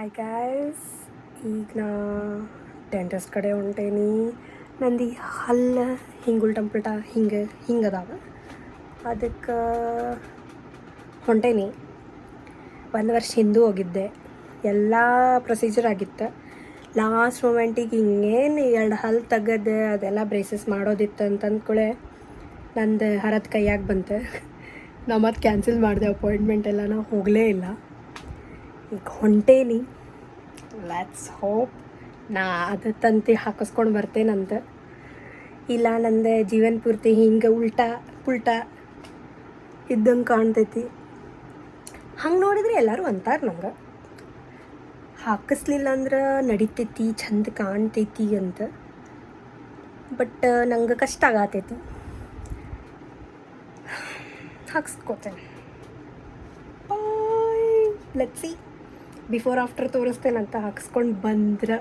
Hi guys, ಈಗ ನಾ dentist ಕಡೆ ಹೊಂಟೇನಿ. ನಂದು ಹಲ್ಲ ಹಿಂಗೆ ಉಲ್ಟಂಪುಲ್ಟ ಹಿಂಗೆ ಅದಾವ. ಅದಕ್ಕೆ ಹೊಂಟೇನಿ. 1 ವರ್ಷ ಹಿಂದೂ ಹೋಗಿದ್ದೆ. ಎಲ್ಲ ಪ್ರೊಸೀಜರ್ ಆಗಿತ್ತು. ಲಾಸ್ಟ್ ಮೂಮೆಂಟಿಗೆ ಹಿಂಗೇನು 2 ಹಲ್ಲು ತೆಗೆದು ಅದೆಲ್ಲ ಬ್ರೇಸಸ್ ಮಾಡೋದಿತ್ತು ಅಂತಂದ್ಕೂಳೆ ನಂದು ಹರದ ಕೈಯಾಗ ಬಂತು. ನಾ ಮತ್ತೆ ಕ್ಯಾನ್ಸಲ್ ಮಾಡಿದೆ ಅಪಾಯಿಂಟ್ಮೆಂಟ್ ಎಲ್ಲ. ನಾ ಹೋಗಲೇ ಇಲ್ಲ. ಈಗ ಹೊಂಟೇನಿ. ಲೆಟ್ಸ್ ಹೋಪ್ ನಾ ಅದು ತಂತಿ ಹಾಕಿಸ್ಕೊಂಡು ಬರ್ತೇನಂತ. ಇಲ್ಲ ನಂದು ಜೀವನ ಪೂರ್ತಿ ಹಿಂಗೆ ಉಲ್ಟಾ ಪುಲ್ಟಾ ಇದ್ದಂಗೆ ಕಾಣ್ತೈತಿ. ಹಂಗೆ ನೋಡಿದ್ರೆ ಎಲ್ಲರೂ ಅಂತಾರೆ ನಂಗೆ, ಹಾಕಿಸ್ಲಿಲ್ಲ ಅಂದ್ರೆ ನಡಿತೈತಿ, ಚಂದ ಕಾಣ್ತೈತಿ ಅಂತ. ಬಟ್ ನಂಗೆ ಕಷ್ಟ ಆಗತೈತಿ. ಹಾಕ್ಸ್ಕೋತೇನೆ. Bye. Let's see. Before after ತೋರಿಸ್ತೇನಂತ. ಹಾಕಿಸ್ಕೊಂಡು ಬಂದ್ರೆ